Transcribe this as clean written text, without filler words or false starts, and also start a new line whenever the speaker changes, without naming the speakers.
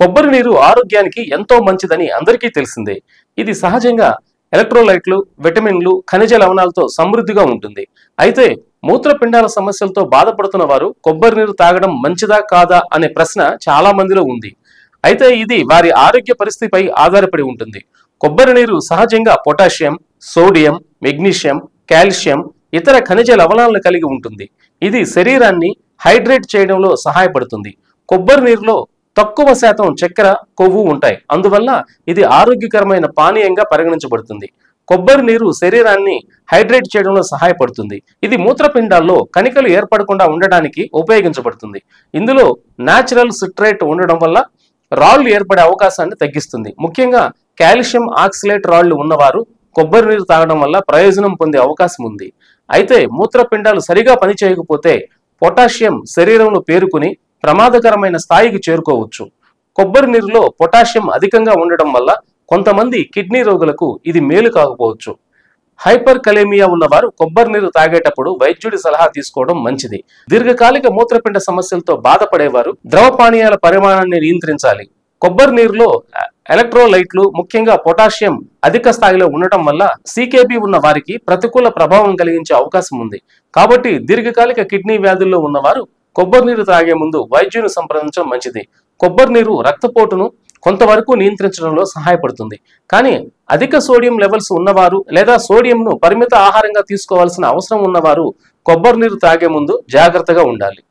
కొబ్బరి నీరు ఆరోగ్యానికి ఎంతో మంచిదని అందరికీ తెలిసిందే. ఇది సహజంగా ఎలక్ట్రోలైట్లు, విటమిన్లు, ఖనిజ లవణాలతో సమృద్ధిగా ఉంటుంది. అయితే మూత్రపిండాల సమస్యలతో బాధపడుతున్న వారు కొబ్బరి నీరు తాగడం మంచిదా కాదా అనే ప్రశ్న చాలా మందిలో ఉంది. అయితే ఇది వారి ఆరోగ్య పరిస్థితిపై ఆధారపడి ఉంటుంది. కొబ్బరి నీరు సహజంగా పొటాషియం, సోడియం, మెగ్నీషియం, కాల్షియం, ఇతర ఖనిజ లవణాలను కలిగి ఉంటుంది. ఇది శరీరాన్ని హైడ్రేట్ చేయడంలో సహాయపడుతుంది. కొబ్బరి నీరులో తక్కువ శాతం చక్కెర, కొవ్వు ఉంటాయి. అందువల్ల ఇది ఆరోగ్యకరమైన పానీయంగా పరిగణించబడుతుంది. కొబ్బరి నీరు శరీరాన్ని హైడ్రేట్ చేయడంలో సహాయపడుతుంది. ఇది మూత్రపిండాల్లో కణికలు ఏర్పడకుండా ఉండడానికి ఉపయోగించబడుతుంది. ఇందులో న్యాచురల్ సిట్రేట్ ఉండడం వల్ల రాళ్లు ఏర్పడే అవకాశాన్ని తగ్గిస్తుంది. ముఖ్యంగా కాల్షియం ఆక్సలేట్ రాళ్లు ఉన్నవారు కొబ్బరి నీరు తాగడం వల్ల ప్రయోజనం పొందే అవకాశం ఉంది. అయితే మూత్రపిండాలు సరిగా పనిచేయకపోతే పొటాషియం శరీరంలో పేరుకుని ప్రమాదకరమైన స్థాయికి చేరుకోవచ్చు. కొబ్బరి నీరులో పొటాషియం అధికంగా ఉండడం వల్ల కొంతమంది కిడ్నీ రోగులకు ఇది మేలు కాకపోవచ్చు. హైపర్ కలేమియా ఉన్నవారు కొబ్బరి నీరు తాగేటప్పుడు వైద్యుడి సలహా తీసుకోవడం మంచిది. దీర్ఘకాలిక మూత్రపిండ సమస్యలతో బాధపడేవారు ద్రవ పానీయాల పరిమాణాన్ని నియంత్రించాలి. కొబ్బరి నీరులో ఎలక్ట్రోలైట్లు, ముఖ్యంగా పొటాషియం అధిక స్థాయిలో ఉండటం వల్ల సికేబి ఉన్న వారికి ప్రతికూల ప్రభావం కలిగించే అవకాశం ఉంది. కాబట్టి దీర్ఘకాలిక కిడ్నీ వ్యాధుల్లో ఉన్నవారు కొబ్బరి నీరు తాగే ముందు వైద్యుని సంప్రదించడం మంచిది. కొబ్బరి నీరు రక్తపోటును కొంతవరకు నియంత్రించడంలో సహాయపడుతుంది. కానీ అధిక సోడియం లెవెల్స్ ఉన్నవారు లేదా సోడియంను పరిమిత ఆహారంగా తీసుకోవాల్సిన అవసరం ఉన్నవారు కొబ్బరి నీరు తాగే ముందు జాగ్రత్తగా ఉండాలి.